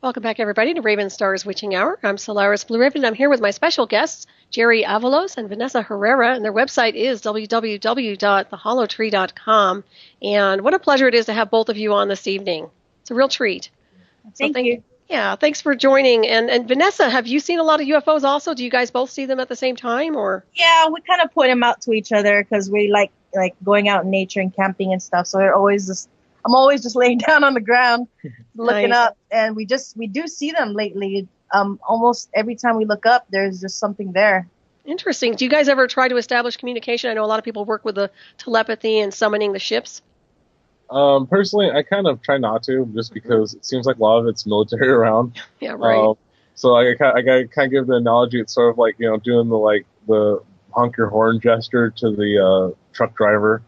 Welcome back, everybody, to Ravenstar's Witching Hour. I'm Solaris Blue Raven, and I'm here with my special guests, Jerry Avalos and Vanessa Herrera, and their website is www.theholotree.com. And what a pleasure it is to have both of you on this evening. It's a real treat. Thank you. Yeah, thanks for joining. And Vanessa, have you seen a lot of UFOs also? Do you guys both see them at the same time, or? Yeah, we kind of point them out to each other because we like going out in nature and camping and stuff. So I'm always just laying down on the ground, looking up, and we do see them lately. Almost every time we look up, there's just something there. Interesting. Do you guys ever try to establish communication? I know a lot of people work with the telepathy and summoning the ships. Personally, I kind of try not to, just because it seems like a lot of it's military around. Yeah, right. So I kind of give the analogy. It's sort of like, doing the honk your horn gesture to the truck driver.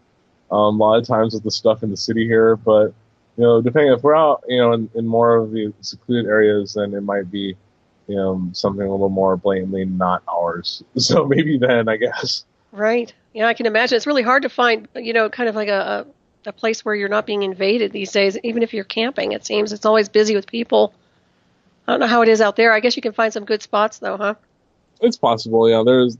A lot of times with the stuff in the city here, but depending if we're out, in more of the secluded areas, then it might be, something a little more blatantly not ours. So maybe then, I guess. Right. Yeah, I can imagine. It's really hard to find, kind of like a place where you're not being invaded these days, even if you're camping. It seems it's always busy with people. I don't know how it is out there. I guess you can find some good spots, though, huh? It's possible. Yeah, there's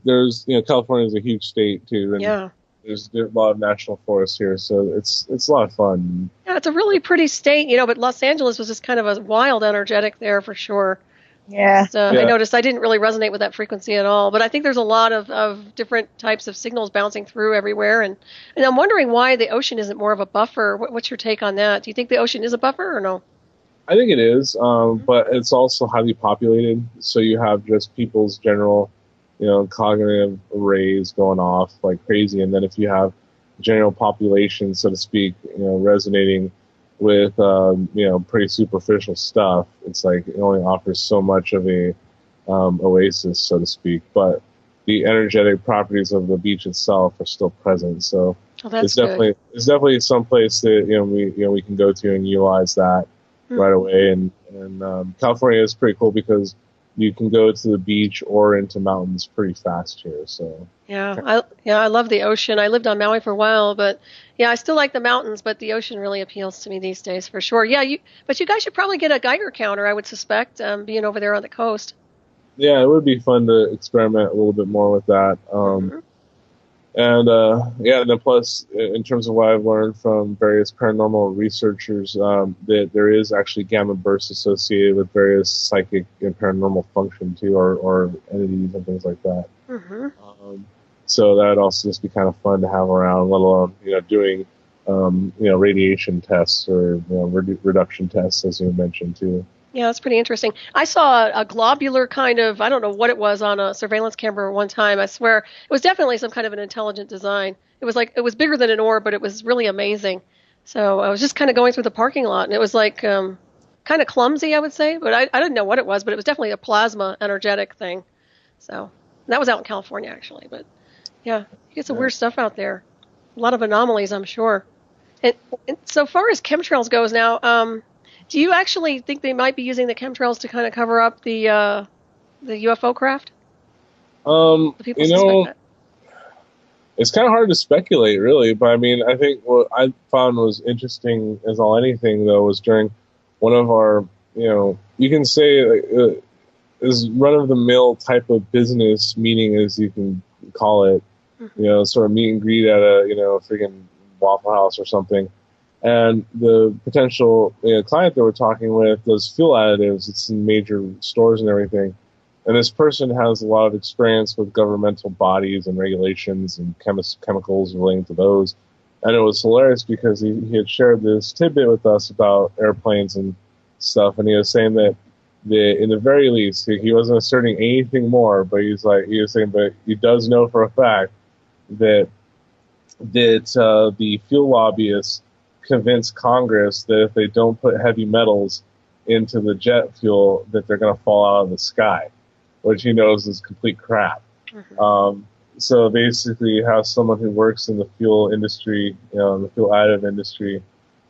California is a huge state too, and yeah. There's a lot of national forests here, so it's a lot of fun. Yeah, it's a really pretty state, but Los Angeles was just kind of a wild, energetic there for sure. Yeah. So I noticed I didn't really resonate with that frequency at all, but I think there's a lot of different types of signals bouncing through everywhere, and I'm wondering why the ocean isn't more of a buffer. What's your take on that? Do you think the ocean is a buffer or no? I think it is, but it's also highly populated, so you have just people's general cognitive arrays going off like crazy. And then if you have general population, so to speak, resonating with, pretty superficial stuff, it's like it only offers so much of a oasis, so to speak. But the energetic properties of the beach itself are still present. So it's definitely some place that, we can go to and utilize that right away. And California is pretty cool because you can go to the beach or into mountains pretty fast here. So I love the ocean. I lived on Maui for a while, but I still like the mountains. But the ocean really appeals to me these days for sure. Yeah, but you guys should probably get a Geiger counter, I would suspect, being over there on the coast. Yeah, it would be fun to experiment a little bit more with that. And then plus, in terms of what I've learned from various paranormal researchers, that there is actually gamma bursts associated with various psychic and paranormal function too, or entities and things like that. So that would also just be kind of fun to have around, let alone doing radiation tests or reduction tests, as you mentioned too. Yeah, that's pretty interesting. I saw a globular kind of, I don't know what it was, on a surveillance camera one time. I swear it was definitely some kind of an intelligent design. It was bigger than an orb, but it was really amazing. So I was just kind of going through the parking lot, and it was like kind of clumsy, I would say, but I didn't know what it was, but it was definitely a plasma energetic thing. So that was out in California, actually. But yeah, you get some weird stuff out there. A lot of anomalies, I'm sure. And so far as chemtrails goes now, do you actually think they might be using the chemtrails to kind of cover up the UFO craft? It's kind of hard to speculate, really. But I mean, I think what I found was interesting as all anything, though, was during one of our, you can say as run-of-the-mill type of business meeting as you can call it, sort of meet and greet at a, freaking Waffle House or something. And the potential client that we're talking with does fuel additives. It's in major stores and everything. And this person has a lot of experience with governmental bodies and regulations and chemicals relating to those. And it was hilarious because he had shared this tidbit with us about airplanes and stuff. And he was saying that in the very least, he wasn't asserting anything more, but he was saying, but he does know for a fact that the fuel lobbyists convince Congress that if they don't put heavy metals into the jet fuel, that they're going to fall out of the sky, which he knows is complete crap. So basically, you have someone who works in the fuel industry, the fuel additive industry,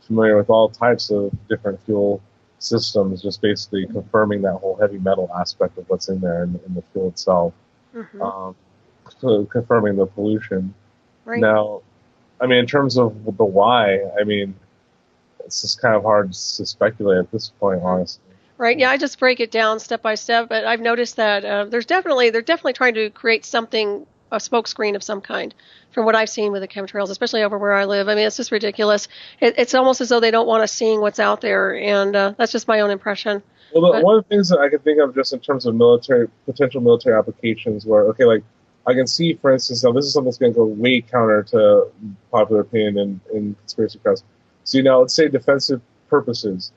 familiar with all types of different fuel systems, just basically confirming that whole heavy metal aspect of what's in there in the fuel itself, so confirming the pollution. Right. Now, I mean, in terms of the why, I mean, it's just kind of hard to speculate at this point, honestly. Right. Yeah, I just break it down step by step, but I've noticed that they're definitely trying to create something, a smokescreen of some kind, from what I've seen with the chemtrails, especially over where I live. I mean, it's just ridiculous. It's almost as though they don't want us seeing what's out there, and that's just my own impression. Well, But one of the things that I can think of just in terms of potential military applications where, okay, like I can see, for instance, now this is something that's going to go way counter to popular opinion in conspiracy press. So, let's say defensive purposes.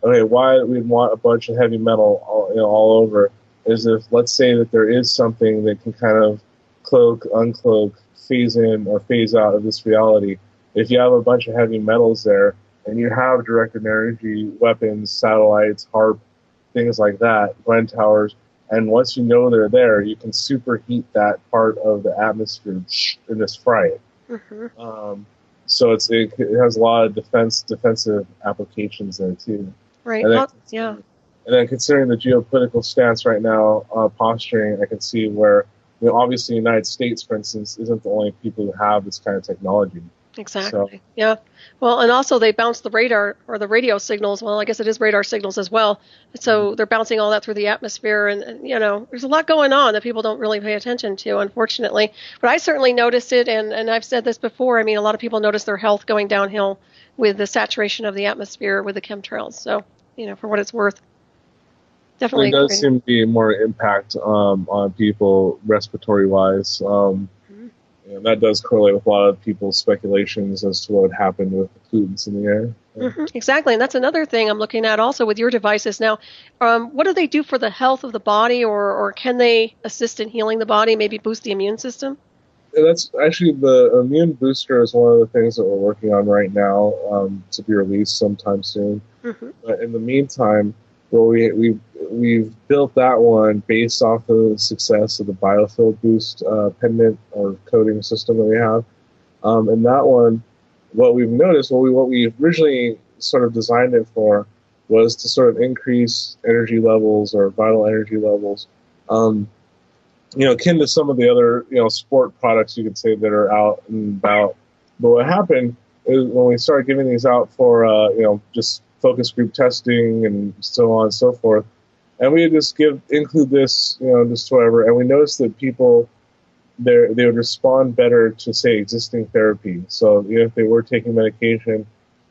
Okay, why we'd want a bunch of heavy metal all over is if, let's say that there is something that can kind of cloak, uncloak, phase in or phase out of this reality. If you have a bunch of heavy metals there and you have directed energy weapons, satellites, HARP, things like that, Glen towers, and once you know they're there, you can superheat that part of the atmosphere and just fry it. So it has a lot of defensive applications there too. right, And then, yeah, and then considering the geopolitical stance right now, posturing, I can see where, obviously the United States, for instance, isn't the only people who have this kind of technology. exactly. Yeah. Well, and also they bounce the radar or the radio signals. Well, I guess it is radar signals as well. So they're bouncing all that through the atmosphere, and there's a lot going on that people don't really pay attention to, unfortunately. But I certainly noticed it, and I've said this before. I mean, a lot of people notice their health going downhill with the saturation of the atmosphere with the chemtrails. So, for what it's worth, definitely. There does seem to be more impact on people respiratory wise. And that does correlate with a lot of people's speculations as to what would happen with the pollutants in the air. Exactly, and that's another thing I'm looking at also with your devices now. What do they do for the health of the body, or can they assist in healing the body, maybe boost the immune system? And that's actually the immune booster is one of the things that we're working on right now to be released sometime soon. But in the meantime, we've built that one based off of the success of the biofield boost pendant or coating system that we have. And that one, what we've noticed, what we originally sort of designed it for was to sort of increase energy levels or vital energy levels, akin to some of the other, sport products you could say that are out and about. But what happened is when we started giving these out for, just focus group testing and so on and so forth, and we would just include this, just whatever, and we noticed that people, they would respond better to, say, existing therapy. So if they were taking medication,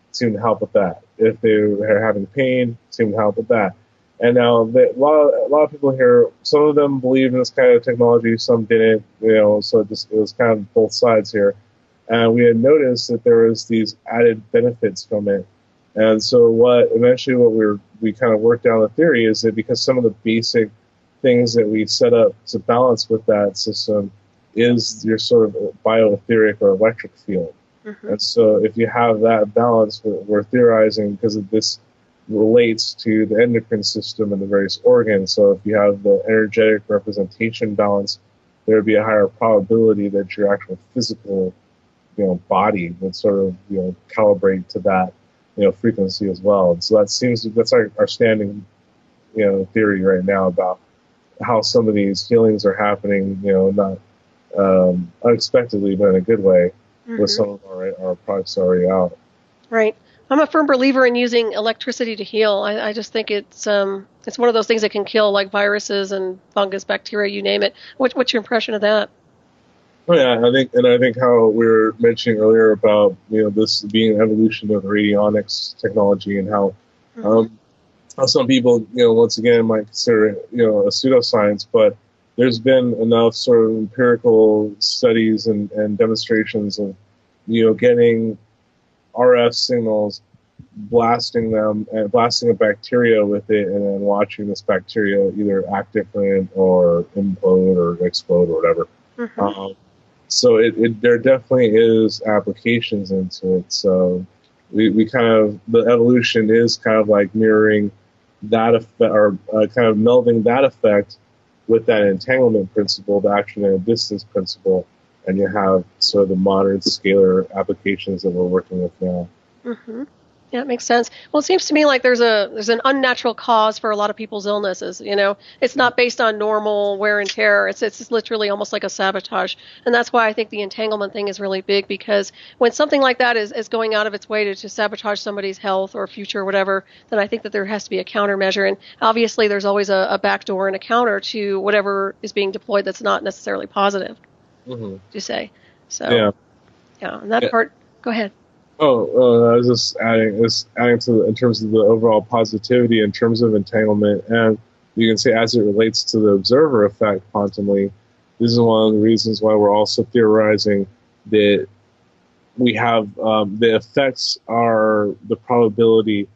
it seemed to help with that. If they were having pain, it seemed to help with that. And now a lot of people here, some of them believe in this kind of technology, some didn't, so it was kind of both sides here. And we had noticed that there was these added benefits from it. And so what we kind of worked down the theory is that because some of the basic things that we set up to balance with that system is your sort of bioetheric or electric field. And so if you have that balance, we're theorizing because this relates to the endocrine system and the various organs. So if you have the energetic representation balance, there would be a higher probability that your actual physical, body would sort of, calibrate to that, frequency as well. And so that's our standing, theory right now about how some of these healings are happening, not unexpectedly, but in a good way, with some of our products already out. Right. I'm a firm believer in using electricity to heal. I just think it's one of those things that can kill, like viruses and fungus, bacteria, you name it. What's your impression of that? Oh yeah, I think how we were mentioning earlier about this being an evolution of radionics technology and how some people once again might consider it a pseudoscience, but there's been enough sort of empirical studies and demonstrations of getting RF signals, blasting a bacteria with it, and then watching this bacteria either act different or implode or explode or whatever. So there definitely is applications into it. So we kind of, the evolution is kind of like mirroring that effect, or kind of melding that effect with that entanglement principle, the action at a distance principle, and you have sort of the modern scalar applications that we're working with now. Yeah, it makes sense. Well, it seems to me like there's an unnatural cause for a lot of people's illnesses. It's not based on normal wear and tear. It's literally almost like a sabotage, and that's why I think the entanglement thing is really big, because when something like that is going out of its way to sabotage somebody's health or future or whatever, then I think that there has to be a countermeasure. And obviously, there's always a backdoor and a counter to whatever is being deployed that's not necessarily positive. To say so. Yeah, and that part. Go ahead. I was just adding to in terms of the overall positivity in terms of entanglement, and you can say as it relates to the observer effect quantumly, this is one of the reasons why we're also theorizing that we have the effects are the probability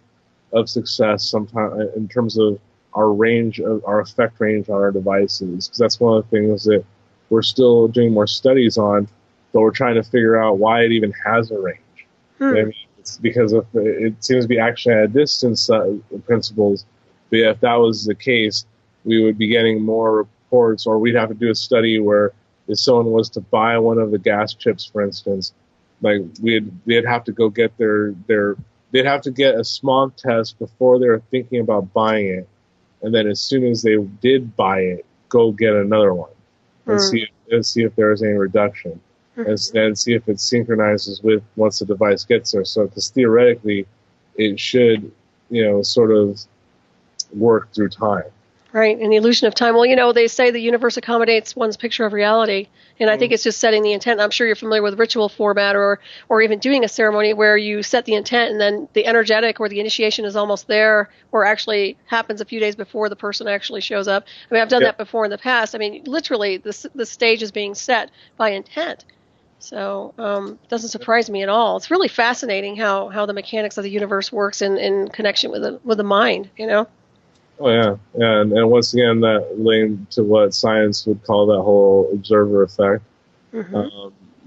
of success sometimes in terms of our effect range on our devices, because that's one of the things that we're still doing more studies on, but we're trying to figure out why it even has a range. I mean, it's because it seems to be actually at a distance principles. But if that was the case, we would be getting more reports, or we'd have to do a study where if someone was to buy one of the gas chips, for instance, like they'd have to go get they'd have to get a smog test before they were thinking about buying it, and then as soon as they did buy it, go get another one and see if there was any reduction. And then see if it synchronizes with once the device gets there. So, because theoretically, it should, sort of work through time. Right, and the illusion of time. Well, they say the universe accommodates one's picture of reality, and I think it's just setting the intent. I'm sure you're familiar with ritual format or even doing a ceremony where you set the intent, and then the energetic or the initiation is almost there, or actually happens a few days before the person actually shows up. I mean, I've done that before in the past. I mean, literally, the stage is being set by intent. So it doesn't surprise me at all. It's really fascinating how the mechanics of the universe works in connection with the mind, Oh, yeah. And once again, that linked to what science would call that whole observer effect,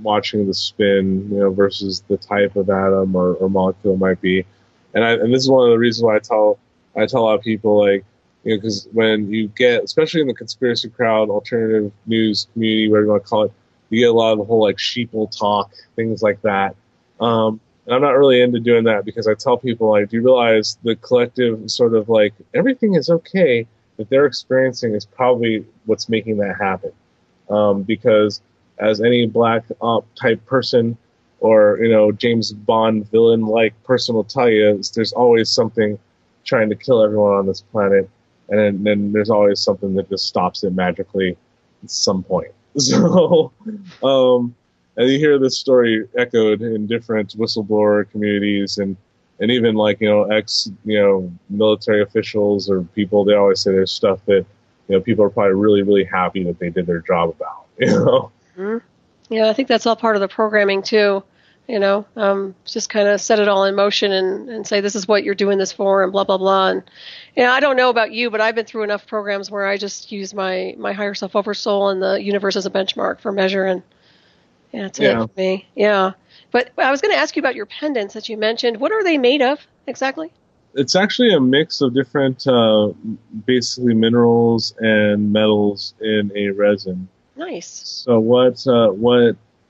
watching the spin, versus the type of atom or molecule might be. And this is one of the reasons why I tell a lot of people, like, because when you get, especially in the conspiracy crowd, alternative news community, whatever you want to call it, you get a lot of the whole, like, sheeple talk, things like that. And I'm not really into doing that, because I tell people, like, do you realize the collective sort of, like, everything is okay that they're experiencing is probably what's making that happen. Because as any black op type person or, James Bond villain-like person will tell you, there's always something trying to kill everyone on this planet. And then there's always something that just stops it magically at some point. So, and you hear this story echoed in different whistleblower communities and even like, military officials or people, they always say there's stuff that, people are probably really, really happy that they did their job about, Yeah, I think that's all part of the programming too. Just kind of set it all in motion and say, this is what you're doing this for, and blah, blah, blah. And, I don't know about you, but I've been through enough programs where I just use my higher self over soul and the universe as a benchmark for measure. And that's it for me. Yeah. But I was going to ask you about your pendants that you mentioned. What are they made of exactly? It's actually a mix of different, basically minerals and metals in a resin. Nice. So what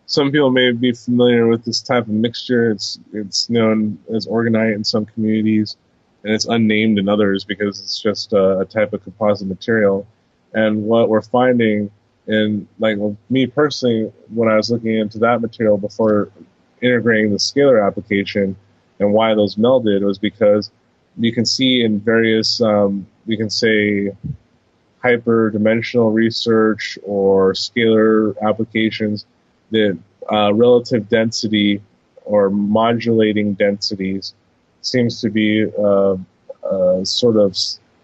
some people may be familiar with this type of mixture. It's known as orgonite in some communities, and it's unnamed in others because it's just a type of composite material. And what we're finding, me personally, when I was looking into that material before integrating the scalar application and why those melded, was because you can see in various, we can say, hyperdimensional research or scalar applications that relative density or modulating densities seems to be a sort of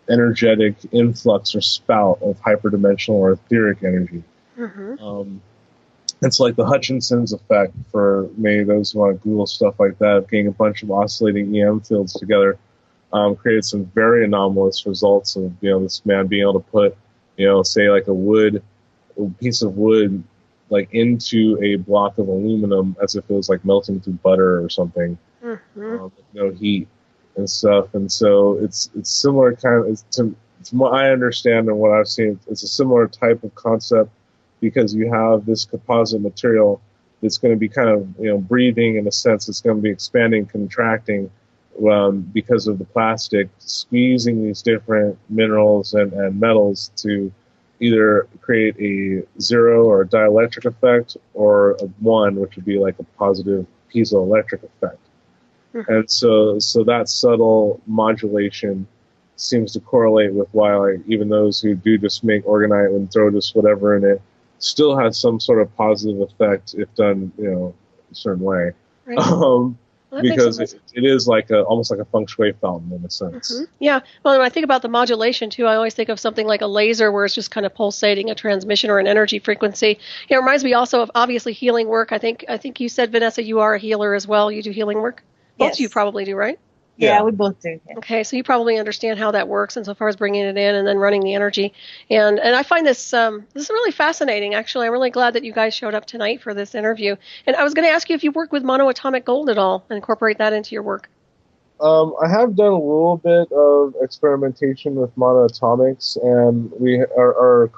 energetic influx or spout of hyperdimensional or etheric energy. It's like the Hutchinson's effect for maybe those who want to Google stuff like that, getting a bunch of oscillating EM fields together, created some very anomalous results of, this man being able to put, say like a piece of wood, like into a block of aluminum as if it was like melting through butter or something, with no heat and stuff. And so it's similar kind of, from what I understand and what I've seen, it's a similar type of concept, because you have this composite material that's going to be kind of, breathing in a sense. It's going to be expanding, contracting, because of the plastic, squeezing these different minerals and metals to either create a zero or a dielectric effect, or a one, which would be like a positive piezoelectric effect. And so that subtle modulation seems to correlate with why, like, even those who do just make orgonite and throw just whatever in it still has some sort of positive effect if done, a certain way. Right. Well, because it is like almost like a feng shui fountain in a sense. Yeah. Well, when I think about the modulation too, I always think of something like a laser where it's just kind of pulsating a transmission or an energy frequency. It reminds me also of obviously healing work. I think you said, Vanessa, you are a healer as well. You do healing work? Both of you probably do, right? Yeah, we both do. Yeah. Okay, so you probably understand how that works insofar as bringing it in and then running the energy. And I find this is really fascinating, actually. I'm really glad that you guys showed up tonight for this interview. And I was going to ask you if you work with monoatomic gold at all and incorporate that into your work. I have done a little bit of experimentation with monoatomics, and our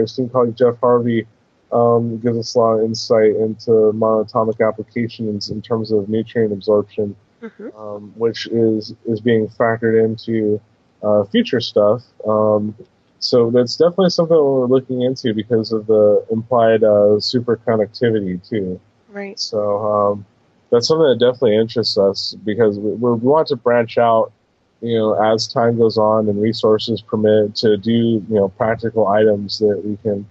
esteemed colleague Jeff Harvey gives us a lot of insight into monoatomic applications in terms of nutrient absorption. Which is being factored into future stuff. So that's definitely something we're looking into because of the implied superconductivity too. Right. So that's something that definitely interests us because we want to branch out, as time goes on and resources permit, to do practical items that we can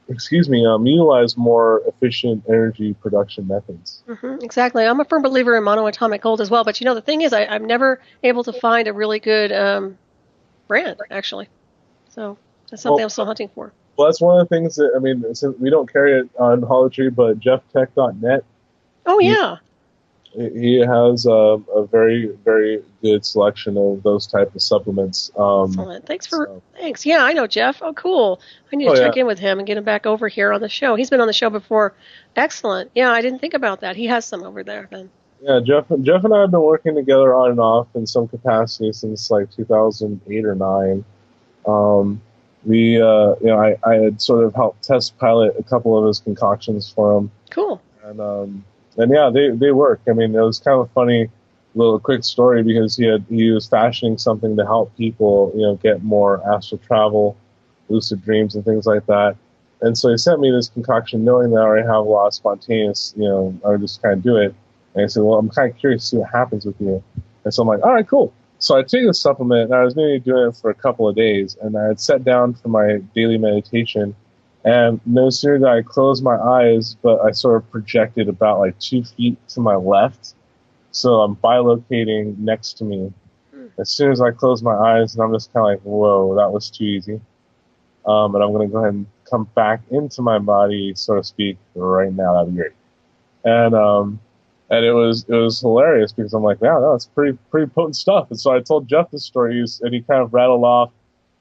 utilize more efficient energy production methods. Exactly. I'm a firm believer in monoatomic gold as well. But the thing is, I'm never able to find a really good brand, actually. So that's something I'm still hunting for. Well, that's one of the things that, since we don't carry it on Holotree, but JeffTech.net. Oh, yeah. He has a very, very good selection of those type of supplements. Excellent. Thanks. Yeah, I know Jeff. Oh, cool. I need to check in with him and get him back over here on the show. He's been on the show before. Excellent. Yeah, I didn't think about that. He has some over there then. Yeah, Jeff and I have been working together on and off in some capacity since like 2008 or 9. I had sort of helped test pilot a couple of his concoctions for him. Cool. And yeah, they work. It was kind of a funny little quick story because he was fashioning something to help people, get more astral travel, lucid dreams, and things like that. And so he sent me this concoction knowing that I already have a lot of spontaneous, I would just kind of do it. And he said, well, I'm kind of curious to see what happens with you. And so I'm like, all right, cool. So I take this supplement, and I was maybe doing it for a couple of days, and I had sat down for my daily meditation. And no sooner did I close my eyes, but I sort of projected about like 2 feet to my left. So I'm bilocating next to me. As soon as I close my eyes, and I'm just kind of like, whoa, that was too easy. And I'm going to go ahead and come back into my body, so to speak, right now. That'd be great. And it was hilarious because I'm like, wow, that's pretty potent stuff. And so I told Jeff this story, and he kind of rattled off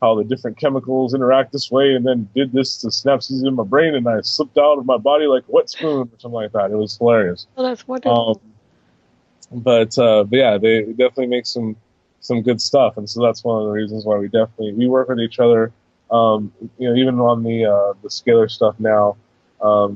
how the different chemicals interact this way, and then did this to synapses in my brain, and I slipped out of my body like a wet spoon or something like that. It was hilarious. Oh, that's wonderful. But yeah, they definitely make some good stuff, and so that's one of the reasons why we work with each other. Even on the scalar stuff now,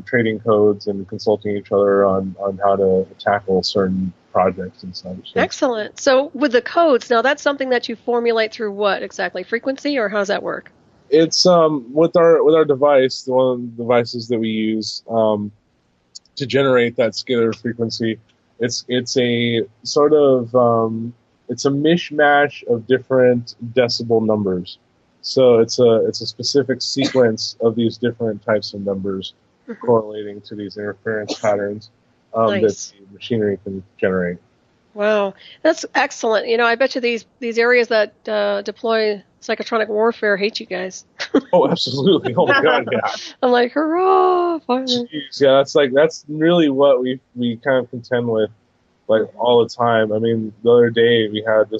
trading codes and consulting each other on how to tackle certain projects and such. Excellent. So with the codes, now that's something that you formulate through what exactly? Frequency, or how does that work? It's with our device, one of the devices that we use to generate that scalar frequency. It's a sort of it's a mishmash of different decibel numbers. So it's a specific sequence of these different types of numbers correlating to these interference patterns that the machinery can generate. Wow, that's excellent. I bet you these areas that deploy psychotronic warfare hate you guys. Oh, absolutely. Oh my God, yeah. I'm like, hurrah! Finally. Jeez, yeah, that's really what we kind of contend with, like all the time. The other day we had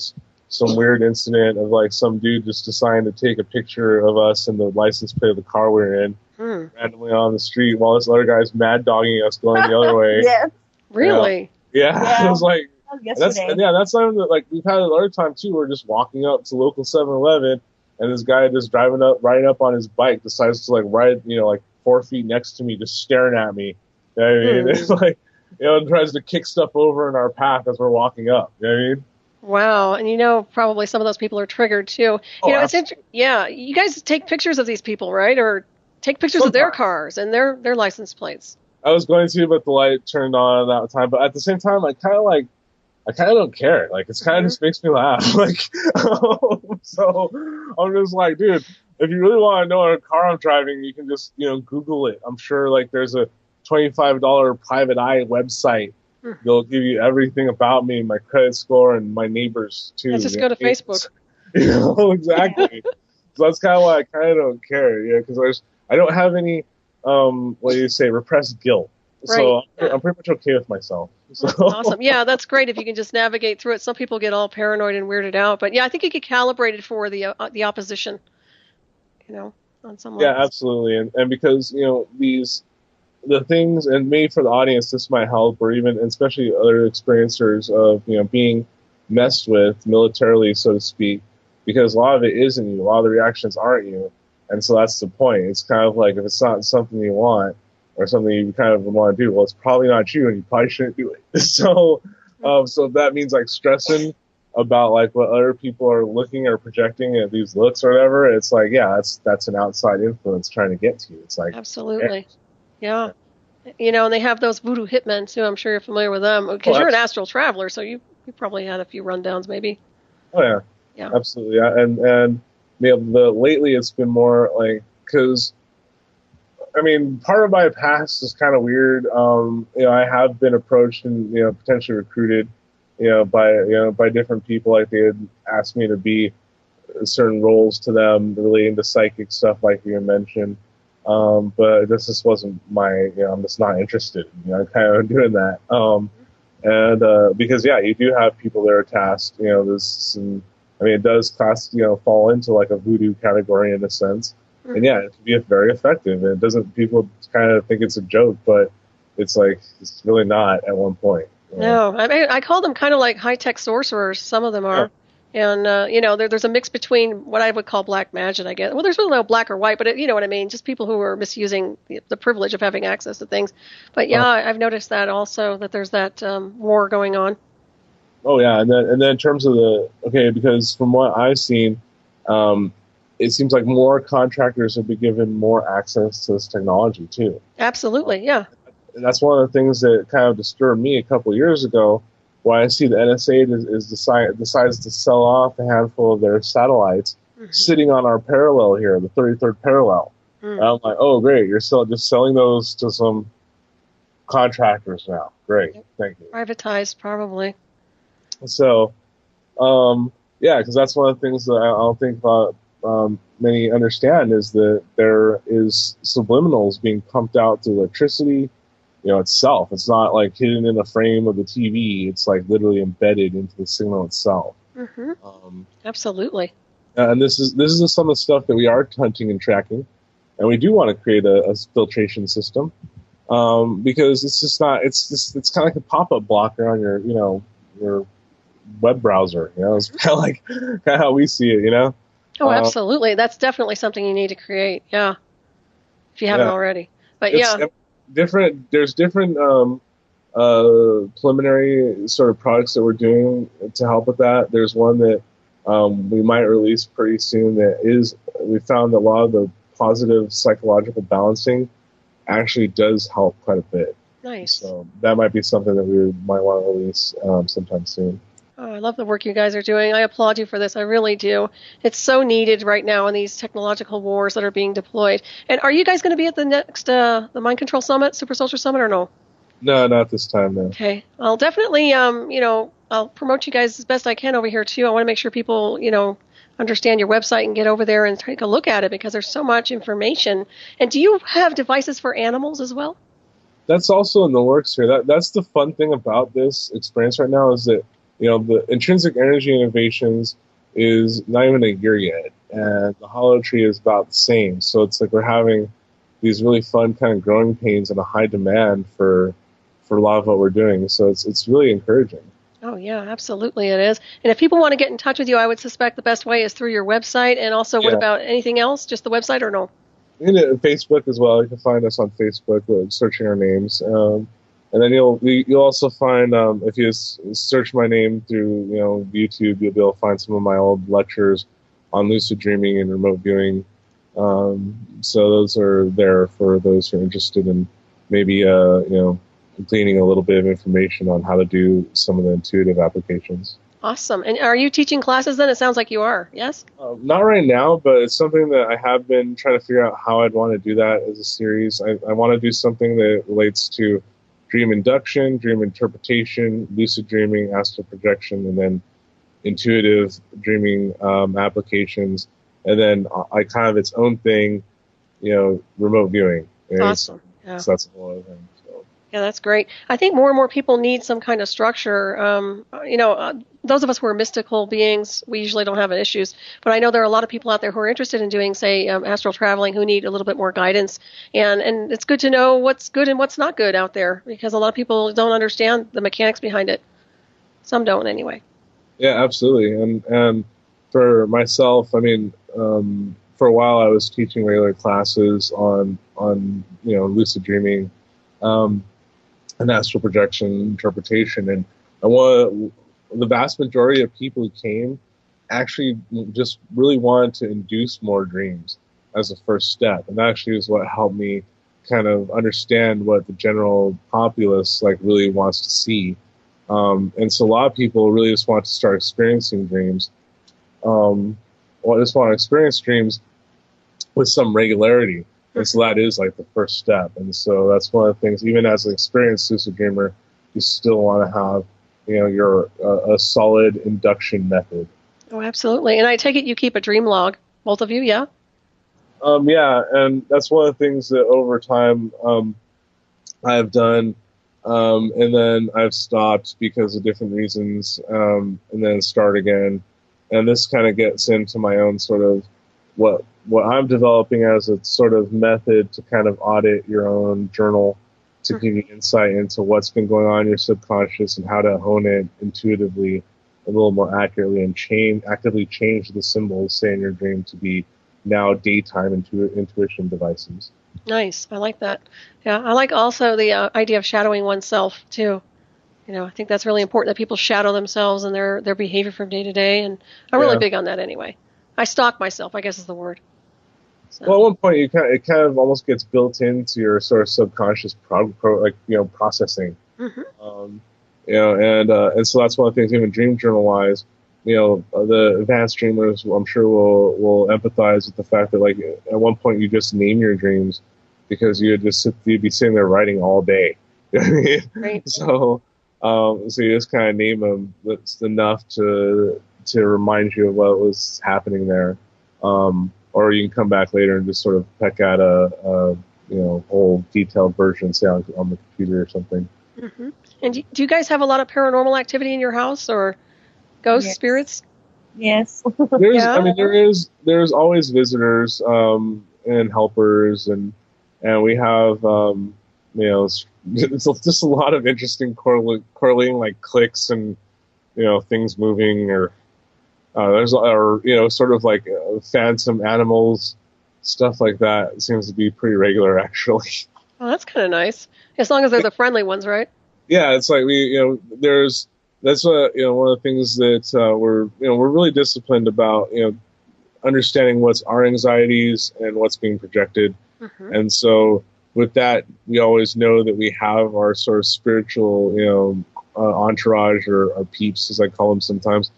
some weird incident of like some dude just deciding to take a picture of us and the license plate of the car we were in randomly on the street while this other guy's mad dogging us going the other way. Yes. Really? Yeah. It was like, that's something that we've had another time too. We're just walking up to local 7-Eleven, and this guy just riding up on his bike decides to like ride, like 4 feet next to me, just staring at me. It's like, and tries to kick stuff over in our path as we're walking up. You know what I mean? Wow. And probably some of those people are triggered too. Oh, It's interesting. Yeah. You guys take pictures of these people, right? Or take pictures of their cars and their license plates. I was going to, but the light turned on at that time. But at the same time, I kind of don't care. Like, it's kind of just makes me laugh. Like, so I'm just like, dude, if you really want to know what car I'm driving, you can just, Google it. I'm sure like there's a $25 private eye website. They'll give you everything about me, my credit score, and my neighbors too. Let's just go to Facebook. Exactly. So that's kind of why I kind of don't care, because I don't have any, what do you say, repressed guilt. Right. So I'm pretty much okay with myself. So. That's awesome. Yeah, that's great if you can just navigate through it. Some people get all paranoid and weirded out, but yeah, I think you get calibrated for the opposition. On some levels. Yeah, absolutely, and because the things, and maybe for the audience this might help, or even especially other experiencers of being messed with militarily, so to speak, because a lot of it isn't you, a lot of the reactions aren't you, and so that's the point. It's kind of like if it's not something you want or something you kind of want to do, well, it's probably not you, and you probably shouldn't do it. So if that means like stressing about like what other people are looking or projecting at these looks or whatever, it's like, yeah, that's an outside influence trying to get to you. It's like absolutely. Yeah. And they have those voodoo hitmen too. I'm sure you're familiar with them because you're an astral traveler, so you probably had a few rundowns maybe. Oh yeah. Yeah. Absolutely. Yeah. And lately it's been more like, because I mean, part of my past is kind of weird. I have been approached and potentially recruited, by different people. Like they had asked me to be certain roles to them relating to psychic stuff, like you mentioned. But this just wasn't my, I'm just not interested. Kind of doing that. Because you do have people that are tasked. It does fall into like a voodoo category in a sense. And it can be very effective. And it doesn't, people kind of think it's a joke, but it's like, it's really not at one point. No, I call them kind of like high-tech sorcerers. Some of them are. Yeah. And, there's a mix between what I would call black magic, I guess. Well, there's really no black or white, but you know what I mean? Just people who are misusing the privilege of having access to things. But I've noticed that also, that there's that war going on. Oh, yeah. And then in terms of because from what I've seen, it seems like more contractors have been given more access to this technology too. Absolutely, yeah. And that's one of the things that kind of disturbed me a couple of years ago, why I see the NSA decides to sell off a handful of their satellites sitting on our parallel here, the 33rd parallel. And I'm like, oh, great, you're just selling those to some contractors now. Great, thank you. Privatized, probably. So, because that's one of the things that I don't think many understand is that there is subliminals being pumped out to electricity, itself. It's not like hidden in the frame of the TV. It's like literally embedded into the signal itself. Absolutely. And this is some of the stuff that we are hunting and tracking, and we do want to create a filtration system, because it's just not. It's kind of like a pop-up blocker on your web browser. It's kind of how we see it. Oh, absolutely. That's definitely something you need to create. Yeah, if you haven't already. But there's different preliminary sort of products that we're doing to help with that. There's one that we might release pretty soon we found a lot of the positive psychological balancing actually does help quite a bit. Nice. So that might be something that we might want to release sometime soon. Oh, I love the work you guys are doing. I applaud you for this. I really do. It's so needed right now in these technological wars that are being deployed. And are you guys going to be at the next the Mind Control Summit, Super Soldier Summit, or no? No, not this time, no. Okay. I'll definitely, I'll promote you guys as best I can over here, too. I want to make sure people, understand your website and get over there and take a look at it because there's so much information. And do you have devices for animals as well? That's also in the works here. That's the fun thing about this experience right now is that the Intrinsic Energy Innovations is not even a year yet, and the Hollow Tree is about the same. So it's like we're having these really fun kind of growing pains and a high demand for a lot of what we're doing. So it's really encouraging. Oh, yeah, absolutely it is. And if people want to get in touch with you, I would suspect the best way is through your website. And also, what about anything else? Just the website or no? And Facebook as well. You can find us on Facebook searching our names. And then you'll also find, if you search my name through YouTube, you'll be able to find some of my old lectures on lucid dreaming and remote viewing. So those are there for those who are interested in maybe gleaning a little bit of information on how to do some of the intuitive applications. Awesome. And are you teaching classes then? It sounds like you are. Yes? Not right now, but it's something that I have been trying to figure out how I'd want to do that as a series. I want to do something that relates to dream induction, dream interpretation, lucid dreaming, astral projection, and then intuitive dreaming applications. And then kind of its own thing, remote viewing. Awesome. Yeah. So that's a whole other thing. So. Yeah, that's great. I think more and more people need some kind of structure. Those of us who are mystical beings, we usually don't have issues. But I know there are a lot of people out there who are interested in doing, say, astral traveling, who need a little bit more guidance. And it's good to know what's good and what's not good out there, because a lot of people don't understand the mechanics behind it. Some don't, anyway. Yeah, absolutely. And for myself, I mean, for a while I was teaching regular classes on lucid dreaming, and astral projection interpretation, and the vast majority of people who came actually just really wanted to induce more dreams as a first step, and that actually is what helped me kind of understand what the general populace really wants to see. And so a lot of people really just want to start experiencing dreams. Just want to experience dreams with some regularity. And so that is the first step. And so that's one of the things, even as an experienced lucid dreamer, you still want to have, a solid induction method. Oh, absolutely. And I take it you keep a dream log, both of you, yeah? Yeah, and that's one of the things that over time I've done. And then I've stopped because of different reasons, and then start again. And this kind of gets into my own sort of what I'm developing as a sort of method to kind of audit your own journal, to give you insight into what's been going on in your subconscious and how to hone it intuitively a little more accurately, and actively change the symbols, say, in your dream to be now daytime intuition devices. Nice. I like that. Yeah, I like also the idea of shadowing oneself too. I think that's really important, that people shadow themselves and their behavior from day to day. And I'm really big on that anyway. I stalk myself, I guess is the word. So. Well, at one point, it kind of almost gets built into your sort of subconscious processing. Mm-hmm. And so that's one of the things, even dream journal wise. The advanced dreamers, I'm sure, will empathize with the fact that at one point you just name your dreams, because you'd be sitting there writing all day. You know what I mean? Right. So you just kind of name them. That's enough to remind you of what was happening there. Or you can come back later and just sort of peck at a whole detailed version, say on the computer or something. Mm-hmm. And do you guys have a lot of paranormal activity in your house, or ghost spirits? Yes. There's always visitors and helpers, and we have it's just a lot of interesting correlating clicks and things moving, or sort of phantom animals, stuff like that. It seems to be pretty regular, actually. Oh, that's kind of nice, as long as they're the friendly ones, right? Yeah, it's that's one of the things that we're really disciplined about, understanding what's our anxieties and what's being projected. Mm-hmm. And so with that, we always know that we have our sort of spiritual, entourage, or our peeps, as I call them sometimes,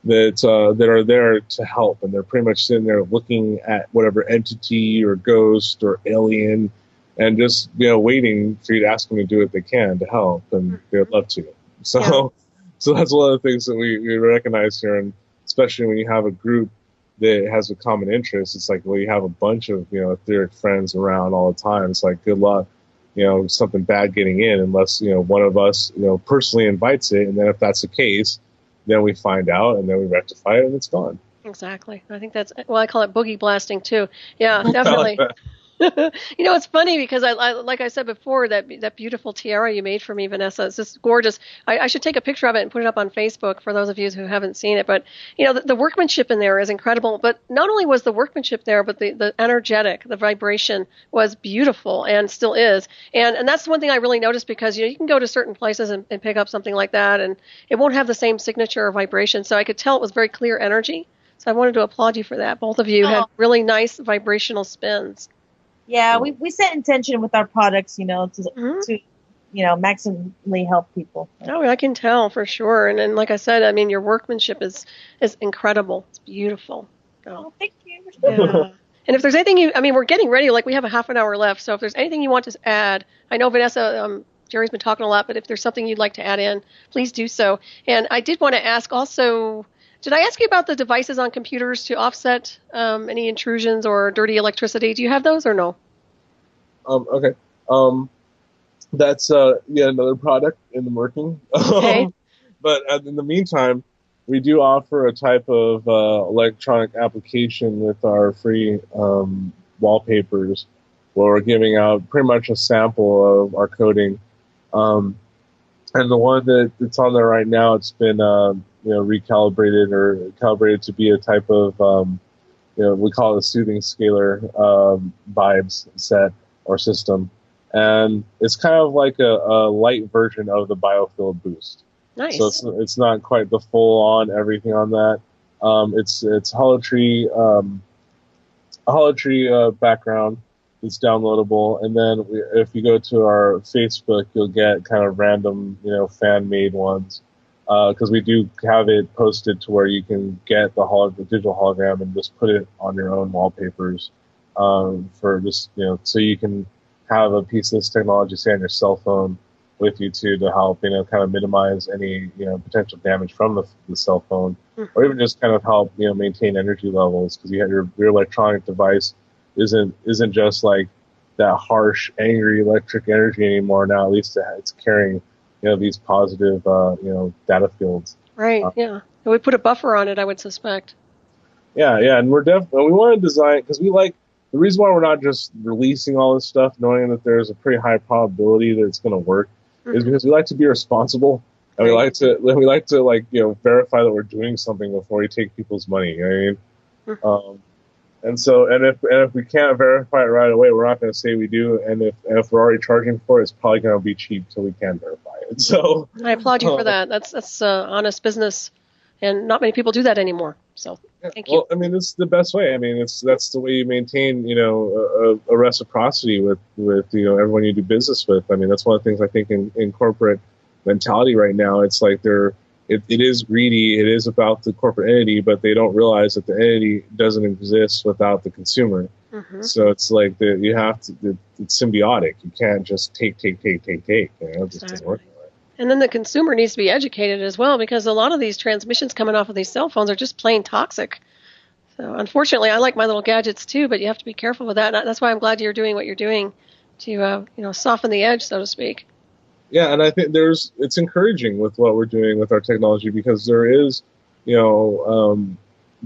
that are there to help. And they're pretty much sitting there looking at whatever entity or ghost or alien, and just, waiting for you to ask them to do what they can to help, and they would love to. So that's one of the things that we recognize here, and especially when you have a group that has a common interest, it's you have a bunch of, etheric friends around all the time. It's good luck, something bad getting in, unless, one of us, personally invites it. And then if that's the case, then we find out, and then we rectify it, and it's gone. Exactly. I think I call it boogie blasting too. Yeah, definitely. It's funny because I like I said before, that beautiful tiara you made for me, Vanessa. It's just gorgeous. I should take a picture of it and put it up on Facebook for those of you who haven't seen it. But the workmanship in there is incredible. But not only was the workmanship there, but the energetic, the vibration was beautiful and still is. And that's one thing I really noticed, because you can go to certain places and pick up something like that, and it won't have the same signature or vibration. So I could tell it was very clear energy. So I wanted to applaud you for that. Both of you had really nice vibrational spins. Yeah, we set intention with our products, to maximally help people. Oh, I can tell for sure. And like I said, I mean, your workmanship is incredible. It's beautiful. Oh, thank you. Yeah. And if there's anything we're getting ready, like we have a half an hour left. So if there's anything you want to add, I know Vanessa, Jerry's been talking a lot, but if there's something you'd like to add in, please do so. And I did want to ask also, did I ask you about the devices on computers to offset any intrusions or dirty electricity? Do you have those or no? Okay. That's another product in the working. Okay. But in the meantime, we do offer a type of electronic application with our free wallpapers, where we're giving out pretty much a sample of our coding. And the one that's on there right now, it's been recalibrated or calibrated to be a type of we call it a soothing scalar vibes set or system, and it's kind of like a light version of the biofield boost. Nice. So it's not quite the full on everything on that. It's holotree background. It's downloadable, and then if you go to our Facebook, you'll get kind of random fan made ones. Because we do have it posted to where you can get the digital hologram and just put it on your own wallpapers, for just so you can have a piece of this technology, say, on your cell phone with you too, to help kind of minimize any potential damage from the cell phone, or even just kind of help maintain energy levels, because you have your electronic device isn't just like that harsh, angry electric energy anymore. Now at least it's carrying these positive, data fields. Right. Yeah. And we put a buffer on it, I would suspect. Yeah. And we want to design, because we like, the reason why we're not just releasing all this stuff, knowing that there's a pretty high probability that it's going to work, is because we like to be responsible, and we like to verify that we're doing something before we take people's money. You know what I mean? And if we can't verify it right away, we're not going to say we do. And if we're already charging for it, it's probably going to be cheap till we can verify it. So I applaud you for that. That's honest business, and not many people do that anymore. So thank you. Well, I mean, it's the best way. I mean, that's the way you maintain a reciprocity with everyone you do business with. I mean, that's one of the things I think in corporate mentality right now. It's like it is greedy. It is about the corporate entity, but they don't realize that the entity doesn't exist without the consumer. So it's like it's symbiotic. You can't just take. It just doesn't work that way. And then the consumer needs to be educated as well, because a lot of these transmissions coming off of these cell phones are just plain toxic. So unfortunately, I like my little gadgets too, but you have to be careful with that. And that's why I'm glad you're doing what you're doing to soften the edge, so to speak. Yeah, and I think it's encouraging with what we're doing with our technology, because there is,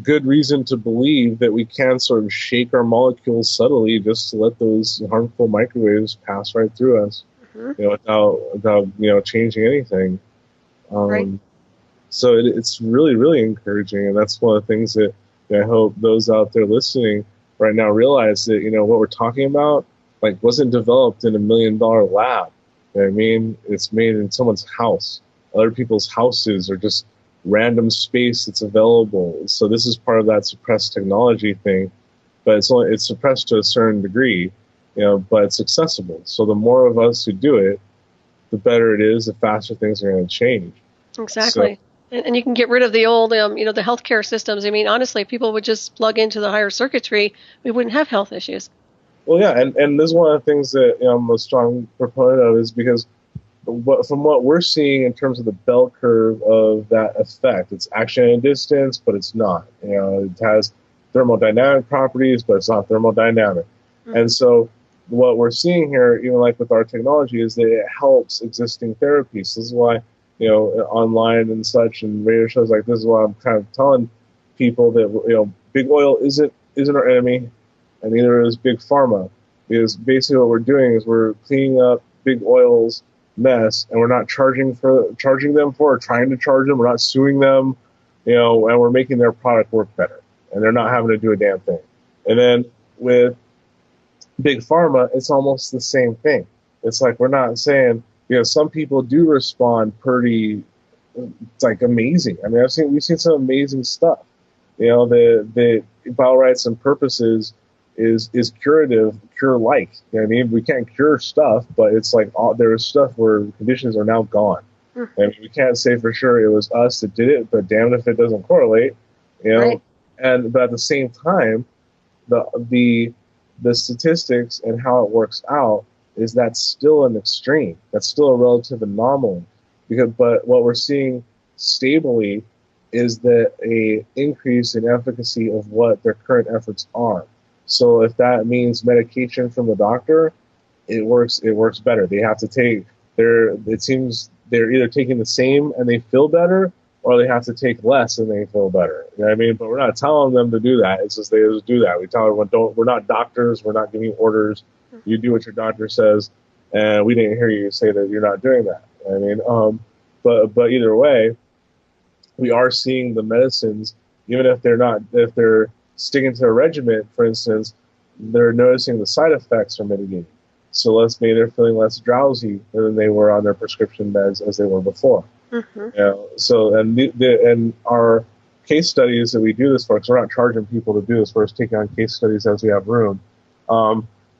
good reason to believe that we can sort of shake our molecules subtly just to let those harmful microwaves pass right through us, without changing anything. Right. So it's really, really encouraging, and that's one of the things that I hope those out there listening right now realize that what we're talking about wasn't developed in $1 million lab. You know what I mean? It's made in someone's house. Other people's houses are just random space that's available. So this is part of that suppressed technology thing, but it's suppressed to a certain degree, but it's accessible. So the more of us who do it, the better it is, the faster things are going to change. Exactly. So, and you can get rid of the old, the healthcare systems. I mean, honestly, if people would just plug into the higher circuitry, we wouldn't have health issues. Well, yeah, and this is one of the things that I'm a strong proponent of, is because from what we're seeing in terms of the bell curve of that effect, it's action and distance, but it's not. It has thermodynamic properties, but it's not thermodynamic. And so what we're seeing here, even like with our technology, is that it helps existing therapies. This is why, online and such and radio shows like this is why I'm kind of telling people that, big oil isn't our enemy, and neither is big pharma. Because basically what we're doing is we're cleaning up Big Oil's mess, and we're not charging them for or trying to charge them. We're not suing them, and we're making their product work better, and they're not having to do a damn thing. And then with Big Pharma, it's almost the same thing. It's like we're not saying, some people do respond pretty, it's like amazing. I mean, we've seen some amazing stuff. The Bio Rights and Purposes is curative, cure-like. You know what I mean? We can't cure stuff, but it's like there's stuff where conditions are now gone. Mm-hmm. And we can't say for sure it was us that did it, but damn it if it doesn't correlate. Right. But at the same time, the statistics and how it works out is that's still an extreme. That's still a relative anomaly. But what we're seeing stably is that a increase in efficacy of what their current efforts are. So if that means medication from the doctor, it works better. They have to take it seems they're either taking the same and they feel better, or they have to take less and they feel better. You know what I mean? But we're not telling them to do that. It's just they just do that. We tell everyone, we're not doctors. We're not giving orders. You do what your doctor says, and we didn't hear you say that you're not doing that. I mean, but either way, we are seeing the medicines, even if they're sticking to a regimen, for instance, they're noticing the side effects are mitigating. So maybe they're feeling less drowsy than they were on their prescription meds as they were before. Mm-hmm. So and our case studies that we do this for, because we're not charging people to do this, we're just taking on case studies as we have room.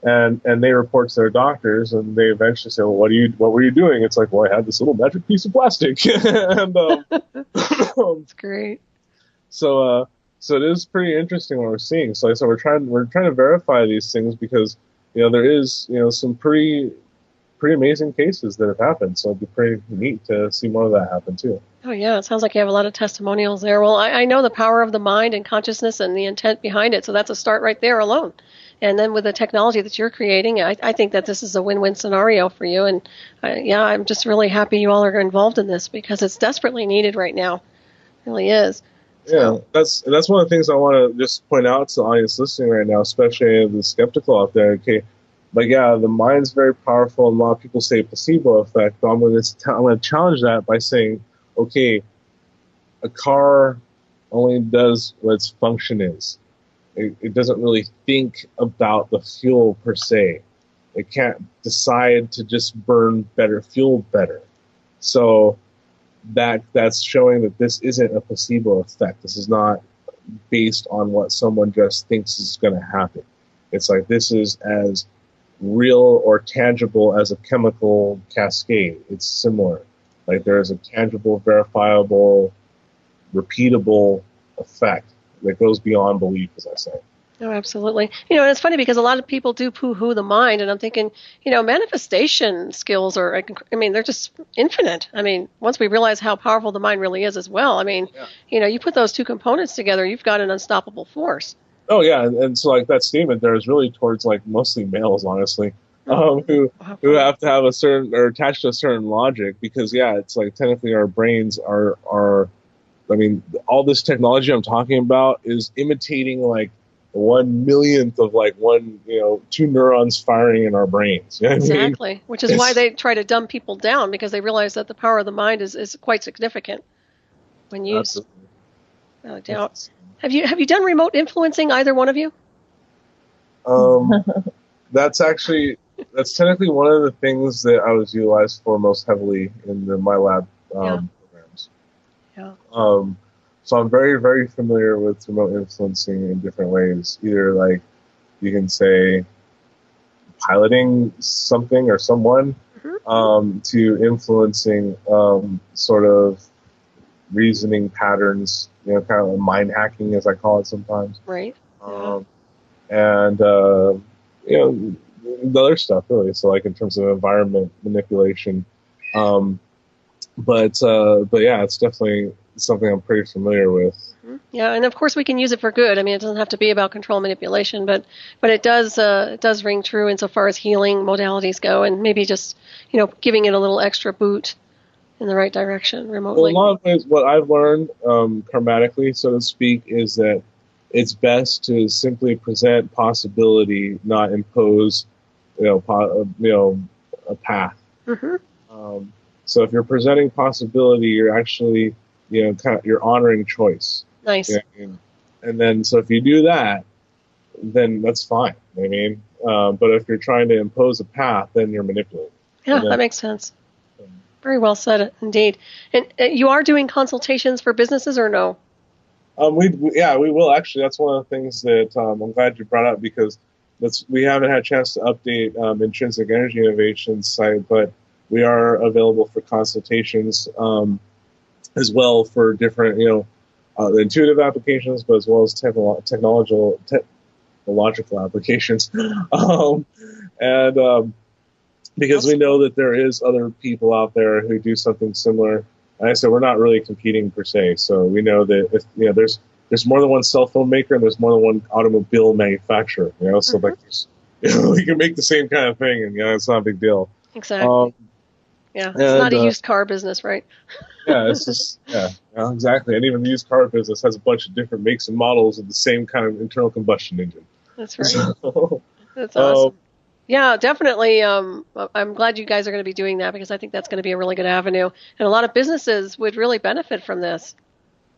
And they report to their doctors, and they eventually say, well, what were you doing? It's like, well, I had this little magic piece of plastic. And that's great. So it is pretty interesting what we're seeing. So we're trying to verify these things because there is some pretty amazing cases that have happened. So it'd be pretty neat to see more of that happen too. Oh yeah, it sounds like you have a lot of testimonials there. Well, I know the power of the mind and consciousness and the intent behind it. So that's a start right there alone. And then with the technology that you're creating, I think that this is a win-win scenario for you. And I'm just really happy you all are involved in this because it's desperately needed right now. It really is. Yeah, that's one of the things I want to just point out to the audience listening right now, especially the skeptical out there. Okay, but yeah, the mind's very powerful, and a lot of people say placebo effect. But I'm going to challenge that by saying, okay, a car only does what its function is. It doesn't really think about the fuel per se. It can't decide to just burn better fuel better. So that's showing that this isn't a placebo effect. This is not based on what someone just thinks is going to happen. It's like this is as real or tangible as a chemical cascade. It's similar. Like there is a tangible, verifiable, repeatable effect that goes beyond belief, as I say. Oh, absolutely. And it's funny because a lot of people do poo-hoo the mind, and I'm thinking, manifestation skills are, they're just infinite. Once we realize how powerful the mind really is as well, you put those two components together, you've got an unstoppable force. Oh, yeah, and so like that statement there is really towards like mostly males, honestly, who have to have a certain, or attached to a certain logic, because, yeah, it's like technically our brains are all this technology I'm talking about is imitating like 1/1,000,000th of like two neurons firing in our brains. You know what exactly. I mean? Which is why they try to dumb people down, because they realize that the power of the mind is quite significant when used. No doubt. Have you done remote influencing, either one of you? That's technically one of the things that I was utilized for most heavily in the MILAB programs. Yeah. So I'm very, very familiar with remote influencing in different ways. Either like you can say piloting something or someone, to influencing sort of reasoning patterns, kind of like mind hacking, as I call it sometimes. Right. And the other stuff really. So like in terms of environment manipulation, but yeah, it's definitely something I'm pretty familiar with. Yeah, and of course we can use it for good. It doesn't have to be about control manipulation, but it does ring true insofar as healing modalities go, and maybe just giving it a little extra boot in the right direction remotely. Well, a lot of ways, what I've learned karmatically, so to speak, is that it's best to simply present possibility, not impose a path. Mm-hmm. So if you're presenting possibility, you're actually, you're honoring choice. Nice. You know what I mean? And then, so if you do that, then that's fine. I mean, but if you're trying to impose a path, then you're manipulating. Yeah, that makes sense. Very well said, indeed. And you are doing consultations for businesses, or no? We will actually. That's one of the things that I'm glad you brought up, because we haven't had a chance to update Intrinsic Energy Innovations site, but we are available for consultations as well for different, the intuitive applications, but as well as technological applications. Because we know that there is other people out there who do something similar. And I said we're not really competing per se, so we know that there's more than one cell phone maker and there's more than one automobile manufacturer. So like we can make the same kind of thing, and it's not a big deal. Exactly. It's not a used car business, right? Yeah, it's just exactly. And even the used car business has a bunch of different makes and models of the same kind of internal combustion engine. That's right. So, that's awesome. Yeah, definitely. I'm glad you guys are going to be doing that, because I think that's going to be a really good avenue, and a lot of businesses would really benefit from this.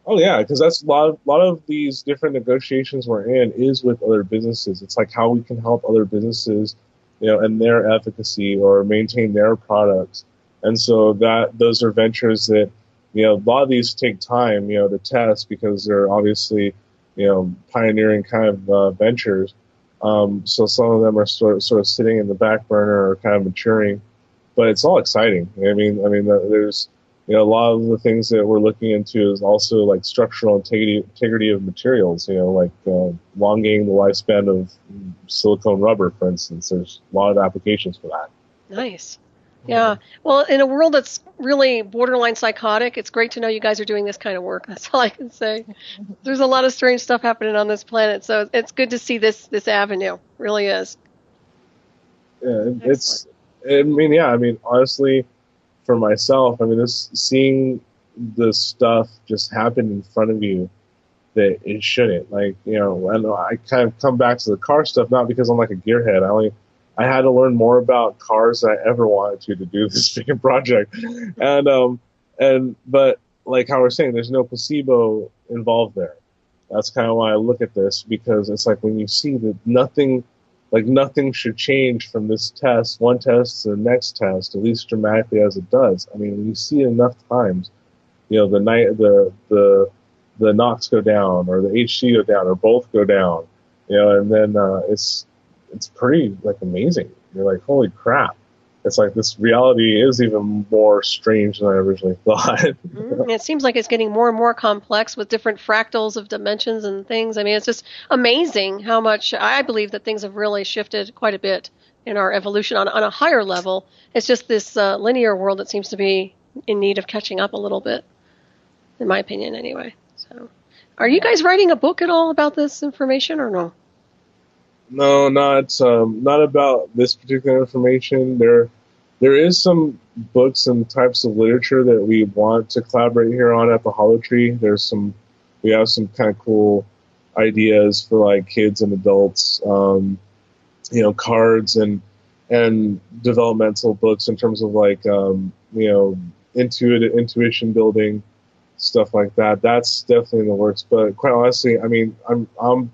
Oh yeah, because that's a lot of these different negotiations we're in is with other businesses. It's like how we can help other businesses, and their efficacy or maintain their products. And so those are ventures that, a lot of these take time, to test, because they're obviously, pioneering kind of ventures. So some of them are sort of sitting in the back burner or kind of maturing, but it's all exciting. I mean, there's, a lot of the things that we're looking into is also like structural integrity of materials, like elongating the lifespan of silicone rubber, for instance. There's a lot of applications for that. Nice. Yeah. Well, in a world that's really borderline psychotic, it's great to know you guys are doing this kind of work. That's all I can say. There's a lot of strange stuff happening on this planet, so it's good to see this avenue. It really is. Yeah, honestly, for myself, seeing this stuff just happen in front of you that it shouldn't. Like, I kind of come back to the car stuff, not because I'm like a gearhead. I had to learn more about cars than I ever wanted to do this freaking project. But like how we're saying, there's no placebo involved there. That's kind of why I look at this, because it's like when you see that nothing should change from this test, one test to the next test, at least dramatically as it does. When you see it enough times, the NOx go down, or the HC go down, or both go down, and then it's pretty like amazing. You're like, holy crap. It's like this reality is even more strange than I originally thought. It seems like it's getting more and more complex with different fractals of dimensions and things. It's just amazing how much I believe that things have really shifted quite a bit in our evolution on a higher level. It's just this linear world that seems to be in need of catching up a little bit, in my opinion anyway. So, are you guys writing a book at all about this information, or no? No, not about this particular information. There is some books and types of literature that we want to collaborate here on at the Hollow Tree. We have some kind of cool ideas for like kids and adults, cards and developmental books in terms of like, intuition building, stuff like that. That's definitely in the works. But quite honestly, I'm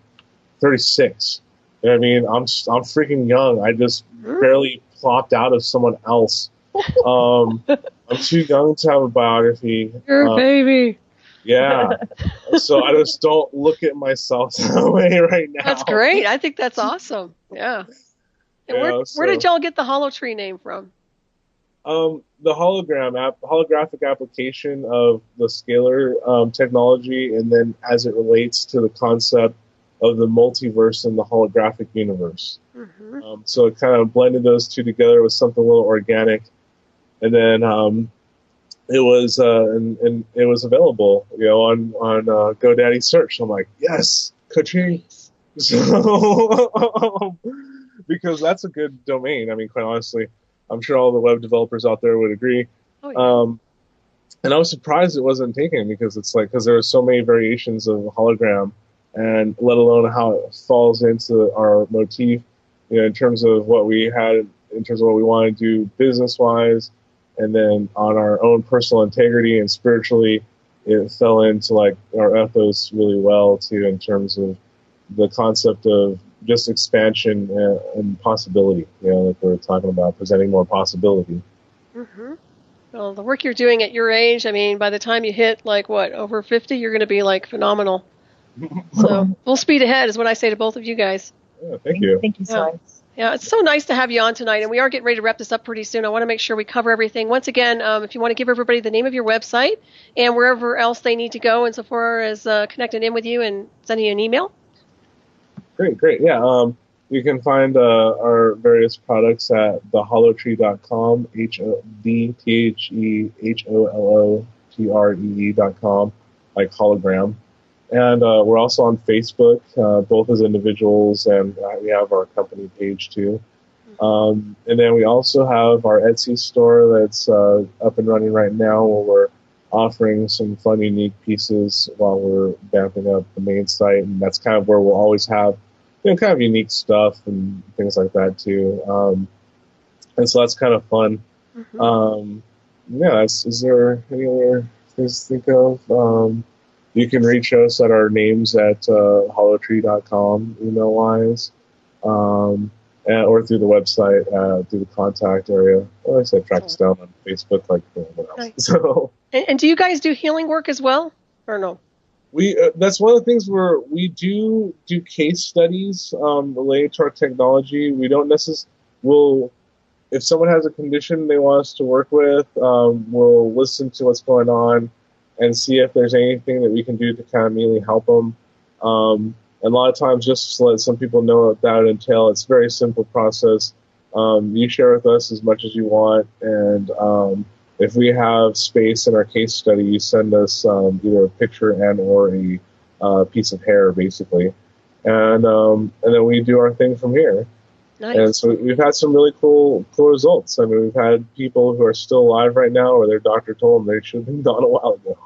36. I'm freaking young. I just barely plopped out of someone else. I'm too young to have a biography. You're a baby. Yeah. So I just don't look at myself that way right now. That's great. I think that's awesome. Yeah. And where did y'all get the Hollow Tree name from? The holographic application of the scalar technology, and then as it relates to the concept of the multiverse and the holographic universe. Mm-hmm. So it kind of blended those two together with something a little organic, and then it was available, on GoDaddy search. I'm like, yes, ka-ching. So because that's a good domain. Quite honestly, I'm sure all the web developers out there would agree. Oh, yeah. And I was surprised it wasn't taken, because there are so many variations of hologram, and let alone how it falls into our motif, in terms of what we had, in terms of what we want to do business-wise, and then on our own personal integrity and spiritually, it fell into like our ethos really well too, in terms of the concept of just expansion and possibility. Like we were talking about, presenting more possibility. Mm-hmm. Well, the work you're doing at your age, I mean, by the time you hit like over 50, you're going to be like phenomenal. So full speed ahead is what I say to both of you guys. Yeah, thank you. Thank you so much. Yeah, it's so nice to have you on tonight, and we are getting ready to wrap this up pretty soon. I want to make sure we cover everything. Once again, if you want to give everybody the name of your website and wherever else they need to go insofar as connecting in with you and sending you an email. Great. Yeah. You can find our various products at theholotree.com, HDTHEHOLOTREE.com, like hologram. And we're also on Facebook, both as individuals, and we have our company page too. And then we also have our Etsy store that's up and running right now, where we're offering some fun, unique pieces while we're vamping up the main site. And that's kind of where we'll always have kind of unique stuff and things like that too. And so that's kind of fun. Is there any other things to think of? You can reach us at our names at holotree.com, email-wise, or through the website, through the contact area. Well, I said track us down on Facebook like everyone else. Nice. So, and do you guys do healing work as well, or no? That's one of the things where we do case studies related to our technology. We don't necessarily, if someone has a condition they want us to work with, we'll listen to what's going on and see if there's anything that we can do to kind of immediately help them. And a lot of times, just to let some people know what that would entail, it's a very simple process. You share with us as much as you want, and if we have space in our case study, you send us either a picture and or a piece of hair, basically, and then we do our thing from here. Nice. And so we've had some really cool results. I mean, we've had people who are still alive right now, or their doctor told them they should have been gone a while ago.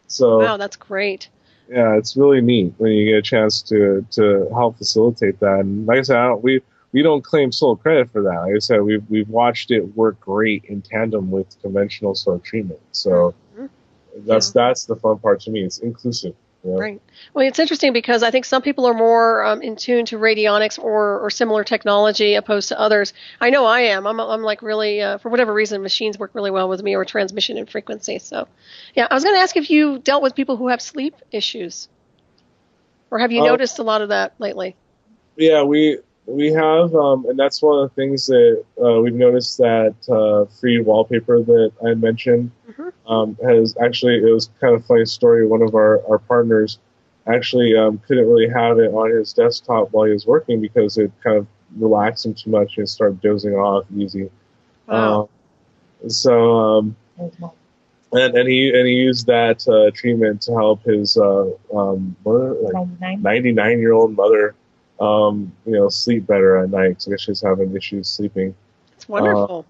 So wow, that's great. Yeah, it's really neat when you get a chance to help facilitate that. And like I said, we don't claim sole credit for that. Like I said, we've watched it work great in tandem with conventional sort of treatment. So that's the fun part to me. It's inclusive. Yeah. Right. Well, it's interesting because I think some people are more in tune to radionics or similar technology opposed to others. I know I am. I'm like really, for whatever reason, machines work really well with me, or transmission and frequency. So, yeah, I was going to ask if you dealt with people who have sleep issues, or have you noticed a lot of that lately? Yeah, we have, and that's one of the things that we've noticed, that free wallpaper that I mentioned has actually, it was kind of a funny story. One of our partners actually couldn't really have it on his desktop while he was working because it kind of relaxed him too much and started dozing off easy. Wow. And he used that treatment to help his 99-year-old mother sleep better at night, because she's having issues sleeping. It's wonderful.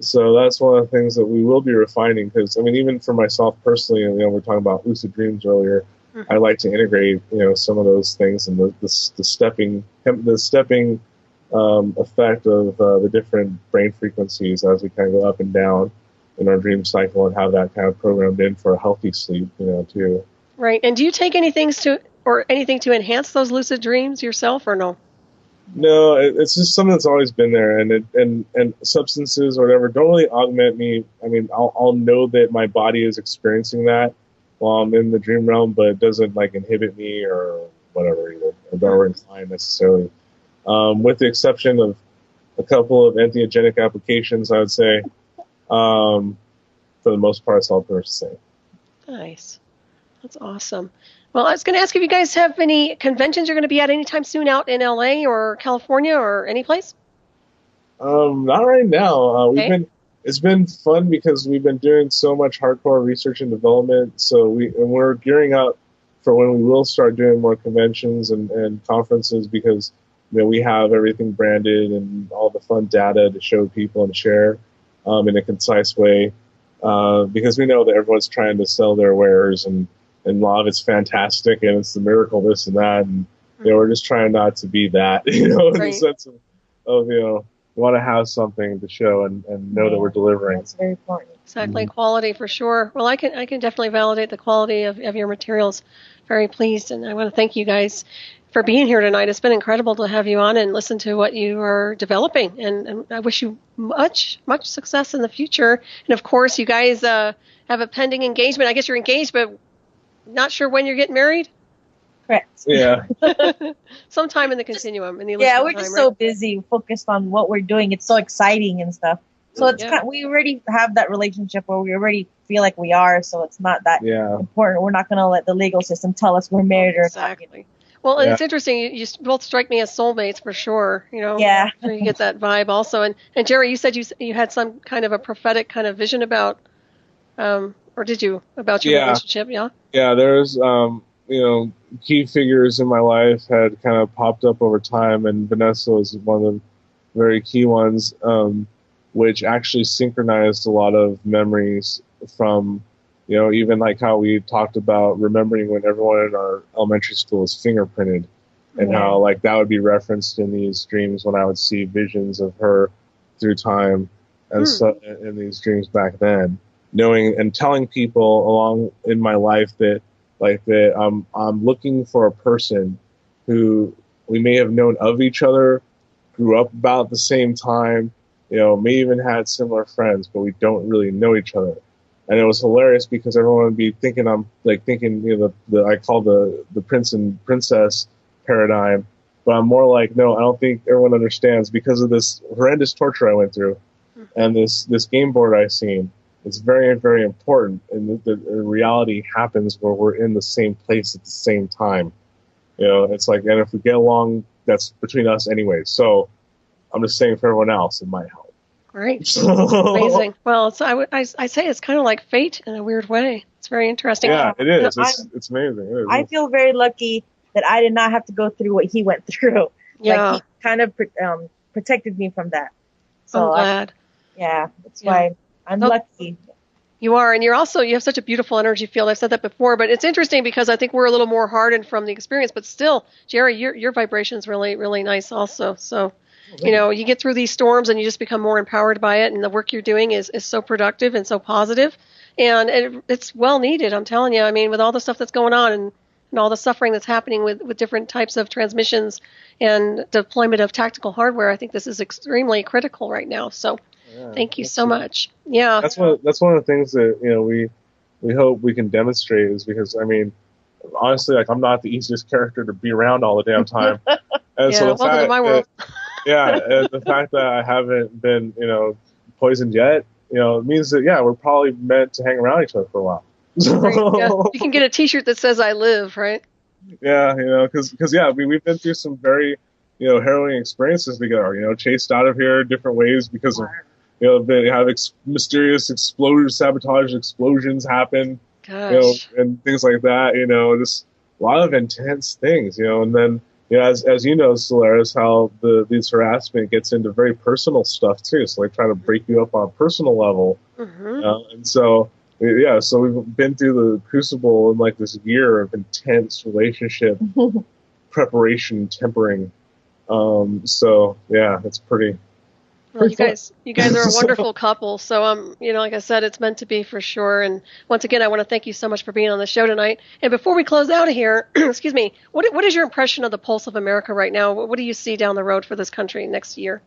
So that's one of the things that we will be refining, because, I mean, even for myself personally, we're talking about lucid dreams earlier, I like to integrate, some of those things, and the stepping effect of the different brain frequencies as we kind of go up and down in our dream cycle, and have that kind of programmed in for a healthy sleep, too. Right. And do you take anything to enhance those lucid dreams yourself, or no? No, it's just something that's always been there, and substances or whatever don't really augment me. I mean, I'll know that my body is experiencing that while I'm in the dream realm, but it doesn't like inhibit me or whatever either. I don't incline necessarily, with the exception of a couple of entheogenic applications. I would say, for the most part, it's all pretty the same. Nice, that's awesome. Well, I was going to ask if you guys have any conventions you're going to be at anytime soon out in LA or California or any place? Not right now. It's been fun because we've been doing so much hardcore research and development. So we're gearing up for when we will start doing more conventions and conferences, because we have everything branded and all the fun data to show people and share in a concise way. Because we know that everyone's trying to sell their wares, and a lot of it's fantastic, and it's the miracle, this and that, and we're just trying not to be that, in the sense of of we want to have something to show and know that we're delivering. That's very important. Exactly, quality for sure. Well, I can definitely validate the quality of your materials. Very pleased, and I want to thank you guys for being here tonight. It's been incredible to have you on and listen to what you are developing, and I wish you much success in the future. And of course, you guys have a pending engagement. I guess you're engaged, but not sure when you're getting married. Correct. Yeah. Sometime in the continuum. In the we're just so busy, focused on what we're doing. It's so exciting and stuff. So it's we already have that relationship where we already feel like we are. So it's not that important. We're not going to let the legal system tell us we're married or not. Well, and it's interesting. You both strike me as soulmates for sure. Yeah. You get that vibe also. And Jerry, you said you had some kind of a prophetic kind of vision about, or did you, about your relationship? Yeah. Yeah. There's key figures in my life had kind of popped up over time, and Vanessa was one of the very key ones, which actually synchronized a lot of memories from, even like how we talked about remembering when everyone in our elementary school was fingerprinted, and how like that would be referenced in these dreams when I would see visions of her through time and so in these dreams back then, knowing and telling people along in my life that I'm looking for a person who we may have known of each other, grew up about the same time, may even had similar friends, but we don't really know each other. And it was hilarious because everyone would be thinking I call the prince and princess paradigm, but I'm more like, no, I don't think everyone understands because of this horrendous torture I went through and this game board I seen. It's very, very important, and the reality happens where we're in the same place at the same time. It's like, and if we get along, that's between us anyway. So I'm just saying for everyone else, it might help. Great. Amazing. Well, I say it's kind of like fate in a weird way. It's very interesting. Yeah, it is. It's amazing. It is. I feel very lucky that I did not have to go through what he went through. Yeah. Like, he kind of protected me from that. So I'm glad. That's why I'm lucky. You are, and you have such a beautiful energy field. I've said that before, but it's interesting because I think we're a little more hardened from the experience, but still, Jerry, your vibration is really, really nice also. So, you get through these storms and you just become more empowered by it, and the work you're doing is so productive and so positive, and it's well needed, I'm telling you. I mean, with all the stuff that's going on and all the suffering that's happening with different types of transmissions and deployment of tactical hardware, I think this is extremely critical right now. So thank you so much. Yeah. That's one of the things that, we hope we can demonstrate is because, I mean, honestly, like I'm not the easiest character to be around all the damn time. And so welcome to my world. And the fact that I haven't been, poisoned yet, it means that, we're probably meant to hang around each other for a while. Right, yeah. You can get a T-shirt that says "I live," right? Yeah, because we've been through some very harrowing experiences together. Chased out of here different ways because of they have mysterious sabotage explosions happen, and things like that. Just a lot of intense things, and then as you know, Solaris, how this harassment gets into very personal stuff too. So like trying to break you up on a personal level, and so. So we've been through the crucible in like this year of intense relationship preparation, tempering. It's pretty. Well, you guys are a wonderful couple. So like I said, it's meant to be for sure. And once again, I want to thank you so much for being on the show tonight. And before we close out of here, excuse me, what is your impression of the pulse of America right now? What do you see down the road for this country next year?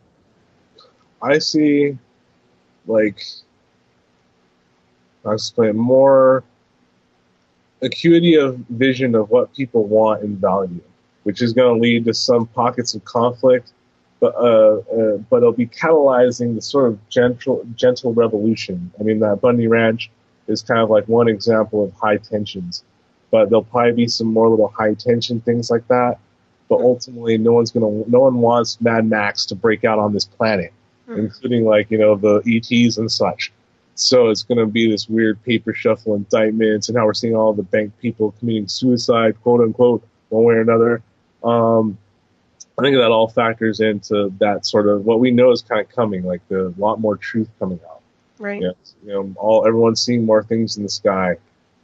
I see, I'll explain more acuity of vision of what people want and value, which is going to lead to some pockets of conflict, but it'll be catalyzing the sort of gentle revolution. I mean, that Bundy Ranch is kind of like one example of high tensions, but there'll probably be some more little high tension things like that. But ultimately, no one wants Mad Max to break out on this planet, including the ETs and such. So it's going to be this weird paper shuffle indictments, and how we're seeing all the bank people committing suicide, quote unquote, one way or another. I think that all factors into that sort of what we know is kind of coming, like a lot more truth coming out. Right. Everyone's seeing more things in the sky,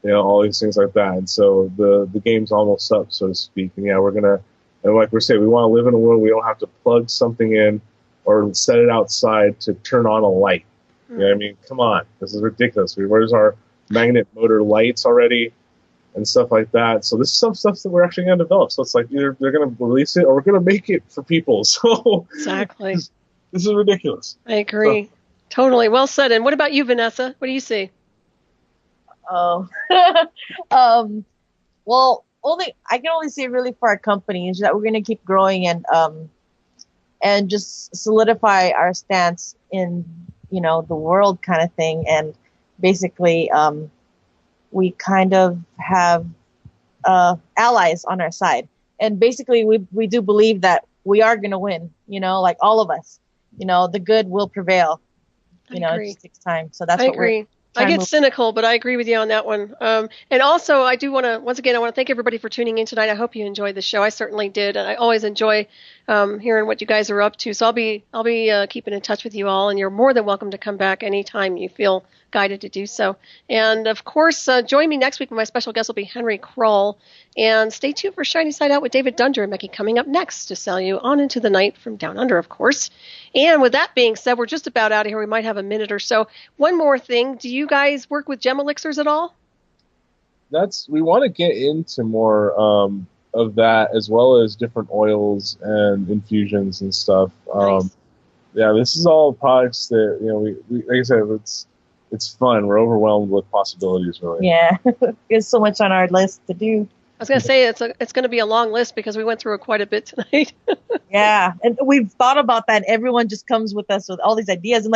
all these things like that. And so the game's almost up, so to speak. And we're gonna, and like we're saying, we want to live in a world we don't have to plug something in or set it outside to turn on a light. You know what I mean? Come on, this is ridiculous. Where's our magnet motor lights already and stuff like that? So this is some stuff that we're actually going to develop. So it's like either they're going to release it or we're going to make it for people. So Exactly. This is ridiculous. I agree. Totally. Well said. And what about you, Vanessa? What do you see? Oh, well, I can only say really for our company is that we're going to keep growing and just solidify our stance in, the world kind of thing. And basically, we kind of have, allies on our side. And basically we do believe that we are going to win, like all of us, the good will prevail. It just takes time. So that's what agree. I get cynical, but I agree with you on that one. And also, I do want to, once again, I want to thank everybody for tuning in tonight. I hope you enjoyed the show. I certainly did, and I always enjoy hearing what you guys are up to. So I'll be keeping in touch with you all, and you're more than welcome to come back anytime you feel guided to do so. And of course, join me next week when my special guest will be Henry Kroll. And stay tuned for Shiny Side Out with David Dunder and Becky coming up next to sell you on into the night from down under, of course. And with that being said, we're just about out of here. We might have a minute or so. One more thing. Do you guys work with gem elixirs at all? We want to get into more of that, as well as different oils and infusions and stuff. Nice. Yeah, this is all products that, we like I said, it's fun. We're overwhelmed with possibilities, really. Yeah, there's so much on our list to do. I was going to say it's going to be a long list because we went through it quite a bit tonight. Yeah, and we've thought about that. Everyone just comes with us with all these ideas and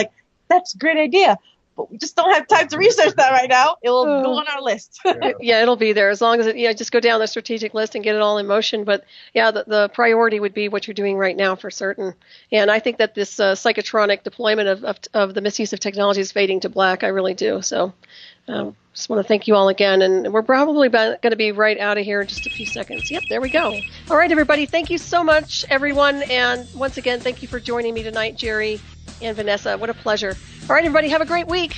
that's a great idea, but we just don't have time to research that right now. It will go on our list. Yeah, it'll be there as long as just go down the strategic list and get it all in motion. But yeah, the priority would be what you're doing right now for certain. And I think that this psychotronic deployment of the misuse of technology is fading to black. I really do. So just want to thank you all again. And we're probably going to be right out of here in just a few seconds. Yep, there we go. All right, everybody. Thank you so much, everyone. And once again, thank you for joining me tonight, Jerry and Vanessa. What a pleasure. All right, everybody. Have a great week.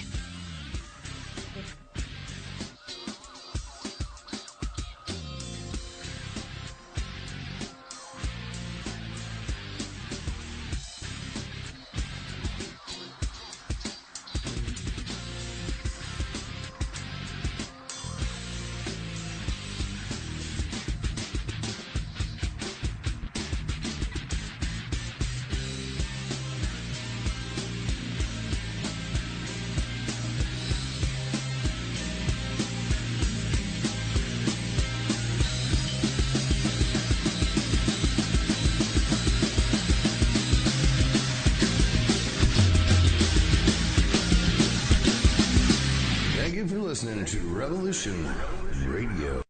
Thank you for listening to Revolution Radio.